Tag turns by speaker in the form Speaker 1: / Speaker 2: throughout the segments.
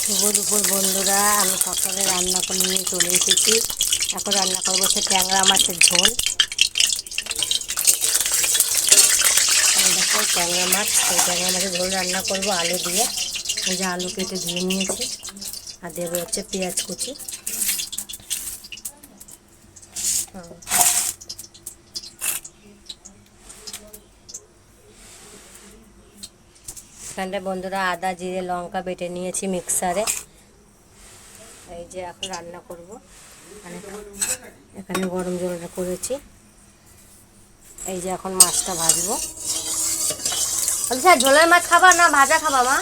Speaker 1: শুভ দুপুর বন্ধুরা, আমি সকালে রান্না করে নিয়ে চলে এসেছি। এখন রান্না করবো হচ্ছে ট্যাংরা মাছের ঝোল। দেখো ট্যাংরা মাছ, এই ট্যাংরা মাছের ঝোল রান্না করবো আলু দিয়ে। এই যে আলু কেটে ধুয়ে নিয়েছি, আর দেবো হচ্ছে পেঁয়াজ কুচি। এখানটায় বন্ধুরা আদা জিরে লঙ্কা বেটে নিয়েছি মিক্সারে। এই যে এখন রান্না করব। এখানে গরম জলটা করেছি। এই যে এখন মাছটা ভাজবো। আচ্ছা, ঝোলের মাছ খাবা না ভাজা খাবা মা?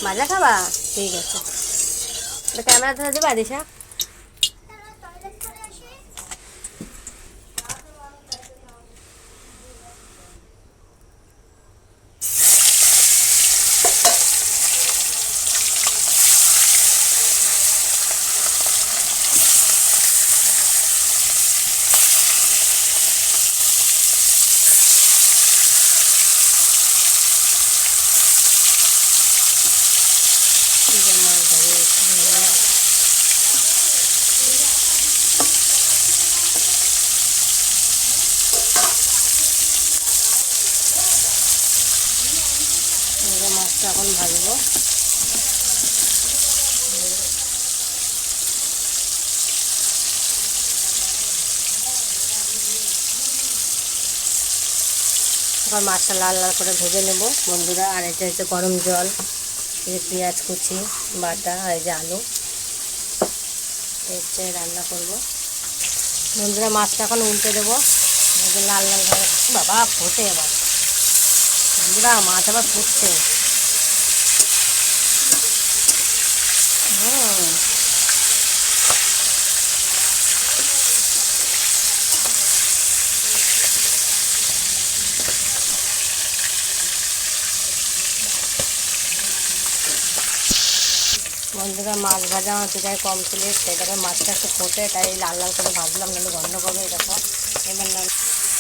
Speaker 1: ভাজা খাবা, ঠিক আছে। ক্যামেরা ধরে দেবে আদিশা। মাছ ভাজে মাছটা এখন ভাজবো। এবার মাছটা লাল লাল করে ভেজে নেব বন্ধুরা। আর এটা হচ্ছে গরম জল, এই যে পেঁয়াজ কুচি বাটা, আর এই যে আলু হচ্ছে রান্না করব বন্ধুরা। মাছটা এখন উল্টে দেবো, লাল লাল করে। বাবা ফোটে এবার বন্ধুরা, মাছ আবার ফুটছে। বন্ধুরা মাছ ভাজা আমার প্রায় কমপ্লিট। সেটাকে মাছটা একটু ফোটে, তাই লাল লাল করে ভাজলাম, নাহলে গন্ধ করবে। দেখো এবার না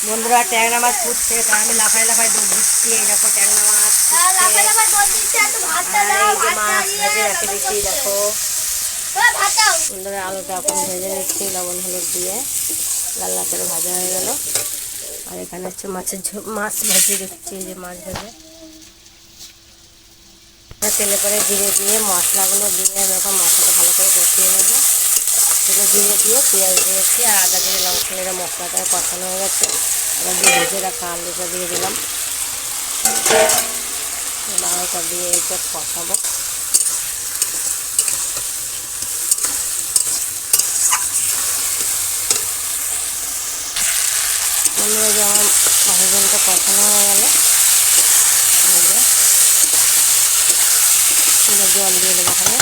Speaker 1: বন্ধুরা, ট্যাংরা মাছ ফুটছে, তাই আমি লাফাই লাফাই দুধ দিচ্ছি। এই দেখো ট্যাংরা মাছ এই যে মাছ ভেজে রেখে দিচ্ছি। দেখো বন্ধুরা, আলুটা এখন ভেজে নিচ্ছি লবণ হলুদ দিয়ে, লাল লাল করে ভাজা হয়ে গেল। আর এখানে হচ্ছে মাছ ভেজে দিচ্ছি। এই যে মাছ ভেজে তেলে করে জিরে দিয়ে মশলাগুলো দিয়ে এরকম মশলাটা ভালো করে কষিয়ে নেবো। সেগুলো জিরে দিয়ে পেঁয়াজ দিয়েছি, আর আদা জিরে লঙ্কা মেরে মশলাটা কষানো হয়ে গেছে। এবার দিয়ে ভেজে রাখা আলুটা দিয়ে দিলাম, আলুটা দিয়ে একটু কষাবো। বন্ধুরা, যে আমার মাছটা কষানো হয়ে গেল, জল দিয়ে দেবো। ওখানে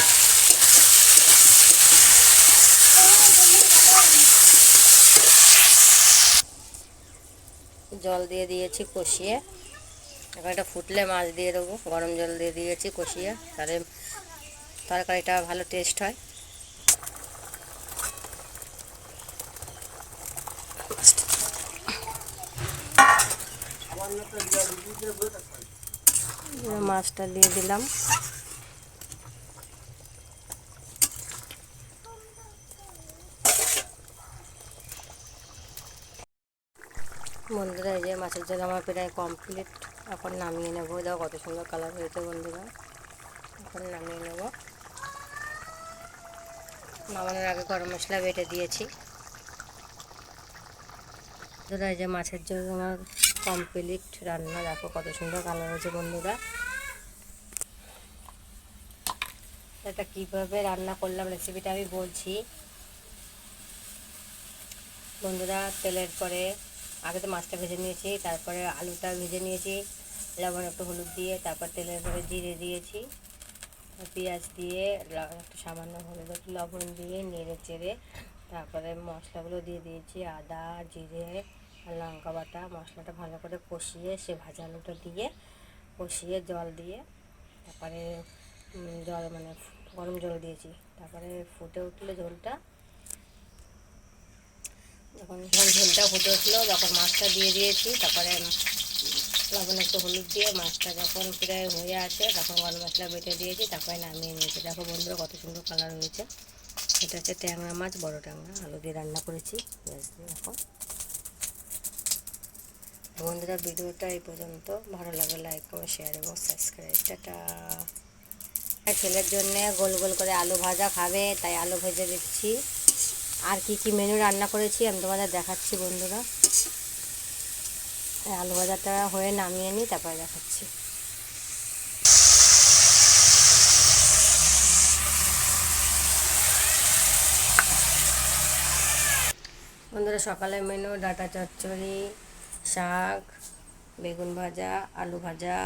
Speaker 1: জল দিয়ে দিয়েছি কষিয়ে। এখন এটা ফুটলে মাছ দিয়ে দেবো। গরম জল দিয়ে দিয়েছি কষিয়ে, তাহলে তরকারিটা ভালো টেস্ট হয়। মাছটা দিয়ে দিলাম। বন্ধুরা, এই যে মাছের ঝোল আমার প্রায় কমপ্লিট। এখন নামিয়ে নেবো। দেখো কত সুন্দর কালার হয়েছে বন্ধুরা। এখন নামিয়ে নেব। নামানোর আগে গরম মশলা বেটে দিয়েছি। বন্ধুরা, এই যে মাছের ঝোল আমার কমপ্লিট রান্না। দেখো কত সুন্দর কালার হয়েছে বন্ধুরা। এটা কীভাবে রান্না করলাম রেসিপিটা আমি বলছি বন্ধুরা। তেলের পরে আগে তো মাছটা ভেজে নিয়েছি, তারপরে আলুটা ভেজে নিয়েছি লবণ একটু হলুদ দিয়ে। তারপর তেলের পরে জিরে দিয়েছি, পেঁয়াজ দিয়ে একটু সামান্য হলুদ একটু লবণ দিয়ে নেড়ে চেড়ে তারপরে মশলাগুলো দিয়ে দিয়েছি। আদা জিরে আর লঙ্কা বাটা, মশলাটা ভালো করে কষিয়ে সে ভাজা আলুটা দিয়ে কষিয়ে জল দিয়ে তারপরে জল মানে গরম জল দিয়েছি। তারপরে ফুটে উঠলে ঝোলটা, যখন ঝোলটা ফুটে উঠলো, যখন মাছটা দিয়ে দিয়েছি, তারপরে লবণ একটু হলুদ দিয়ে মাছটা যখন প্রায় হয়ে আছে তখন গরম মশলা বেটে দিয়েছি, তারপরে নামিয়ে নিয়েছি। দেখো বন্ধুরা কত সুন্দর কালার হয়েছে। এটা হচ্ছে ট্যাংরা মাছ, বড় ট্যাংরা, আলু দিয়ে রান্না করেছি পেঁয়াজ দিয়ে। এখন বন্ধুরা ভিডিওটা এই পর্যন্ত, ভালো লাগলে লাইক করো, শেয়ার এবং সাবস্ক্রাইব। টাটা। ছেলের জন্য গোল গোল করে আলু ভাজা খাবে, তাই আলু ভেজে দিচ্ছি। আর কি কি মেনু রান্না করেছি আমি তোমাদের দেখাচ্ছি বন্ধুরা। আলু ভাজাটা হয়ে নামিয়ে নিই, তারপরে দেখাচ্ছি। বন্ধুরা সকালের মেনু ডাঁটা চচ্চড়ি, শাক, বেগুন ভাজা, আলু ভাজা,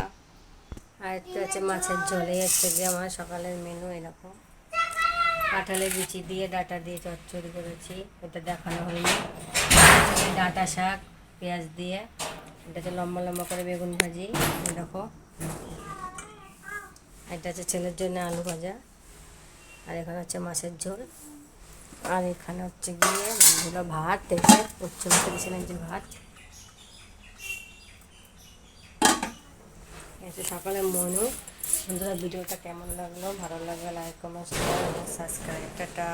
Speaker 1: আর একটা হচ্ছে মাছের ঝোল। এই হচ্ছে গিয়ে আমার সকালের মেনু। এরকম কাঁঠালের বিচি দিয়ে ডাঁটা দিয়ে চচ্চড়ি করেছি, এটা দেখানো হয়নি। ডাঁটা শাক পেঁয়াজ দিয়ে, এটা হচ্ছে লম্বা লম্বা করে বেগুন ভাজি, দেখো। এটা হচ্ছে ছেলের জন্য আলু ভাজা, আর এখানে হচ্ছে মাছের ঝোল, আর এখানে হচ্ছে গিয়ে বন্ধুরা ভাত, দেখে উচ্চ ভাতে দিয়েছিলাম যে ভাত। এটা সকালের মেনু। বন্ধুরা ভিডিওটা কেমন লাগলো, ভালো লাগলে লাইক কমেন্ট শেয়ার এবং সাবস্ক্রাইব। টাটা।